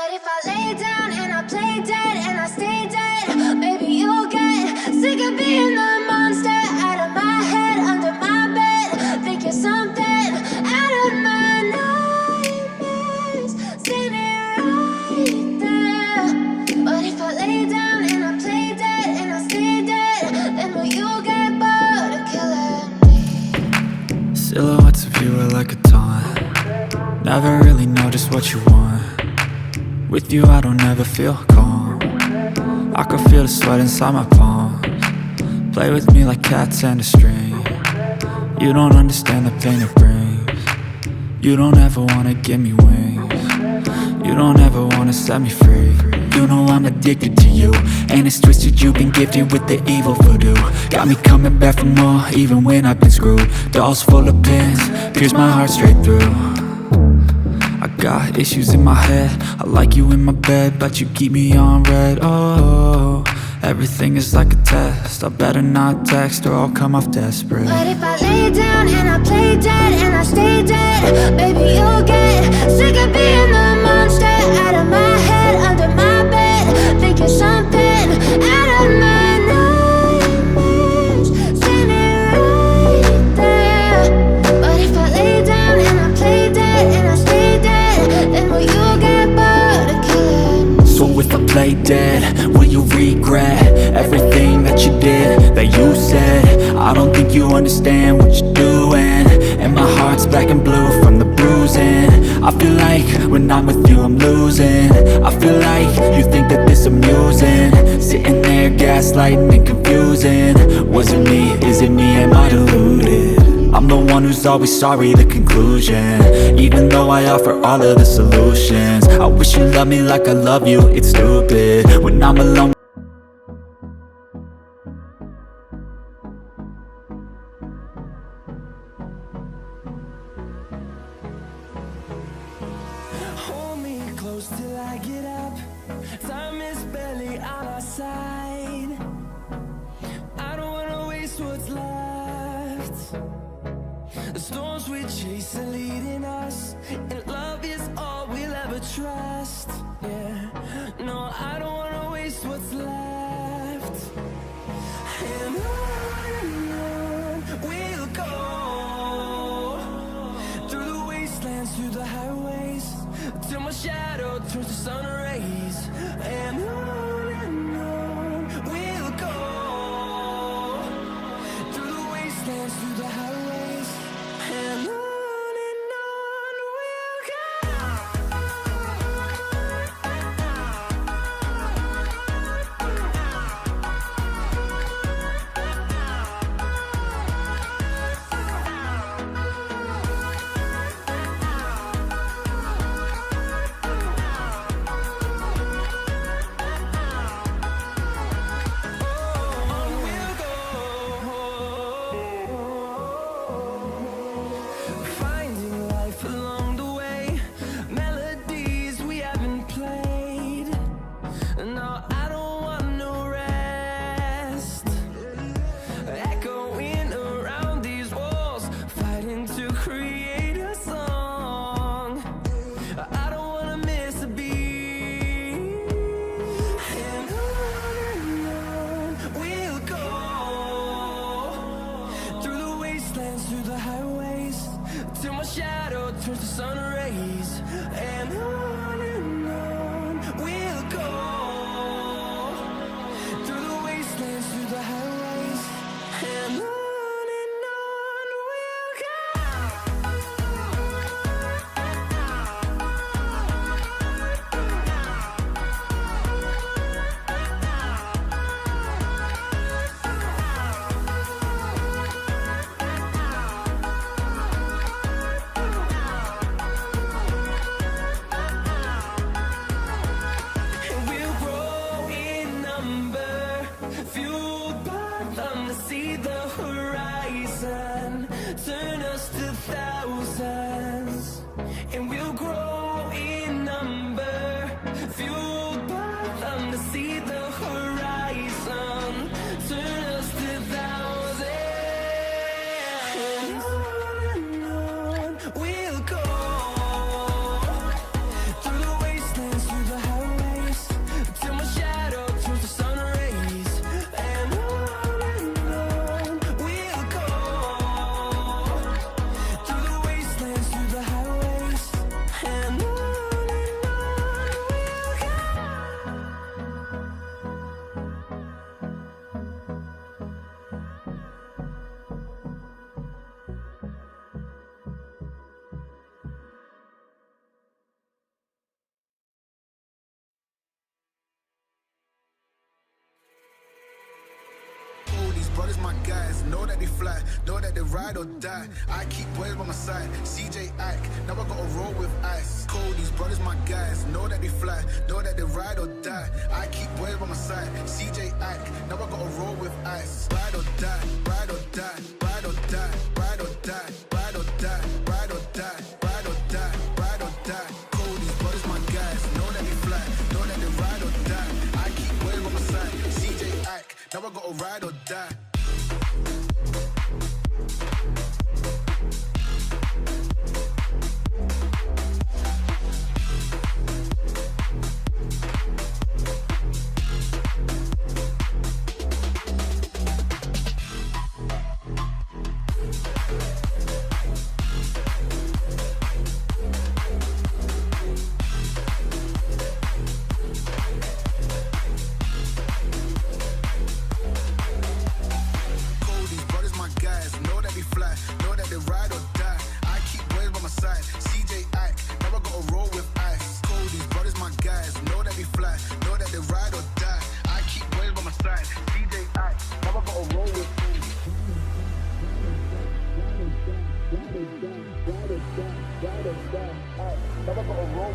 But if I lay down and I play dead and I stay dead, maybe you'll get sick of being the monster out of my head, under my bed. Think you're something out of my nightmares, standing right there. But if I lay down and I play dead and I stay dead, then will you get bored of killing me? Silhouettes of you are like a taunt. Never really know just what you want. With you I don't ever feel calm. I can feel the sweat inside my palms. Play with me like cats and a string. You don't understand the pain it brings. You don't ever wanna give me wings. You don't ever wanna set me free. You know I'm addicted to you, and it's twisted, you've been gifted with the evil voodoo. Got me coming back for more, even when I've been screwed. Dolls full of pins, pierce my heart straight through. I got issues in my head, I like you in my bed, but you keep me on red. Oh, everything is like a test, I better not text or I'll come off desperate. But if I lay down and I play dead and I stay dead, baby you'll get sick of being the monster out of my head, under my bed. Think you're something out of my nightmares, standing right there. But if I lay down and I play dead and I stay dead, then will you get bored of killing me? So if I play dead, will you regret everything that you did, that you said? I don't think you understand what you're doing, and my heart's black and blue from the bruising. I feel like when I'm with you I'm losing. I feel like you think that this amusing, sitting there gaslighting and confusing. Was it me? Is it me? Am I deluded? I'm the one who's always sorry, the conclusion. Even though I offer all of the solutions, I wish you loved me like I love you, it's stupid. When I'm alone, hold me close till I get up. Time is barely on our side. I don't wanna waste what's left. The storms we chase are leading us, and love is all we'll ever trust. Yeah, no, I don't wanna waste what's left. And on we'll go, through the wastelands, through the highways, till my shadow turns to sun rays. And on we'll go, through the wastelands, through the highways, and on we'll go. my guys, know that they fly, know that they ride or die. I keep boys by my side, CJ Ike, now I gotta roll with ice. Cody's brothers, my guys, know that they fly, know that they ride or die. I keep boys by my side, CJ Ike, now I gotta roll with ice. Ride or die, ride or die, ride or die, ride or die, ride or die, ride or die, ride or die, ride or die. Cody's brothers, my guys, know that they fly, know that they ride or die. I keep boys by my side, CJ Ike, now I gotta ride or die. Never gonna roll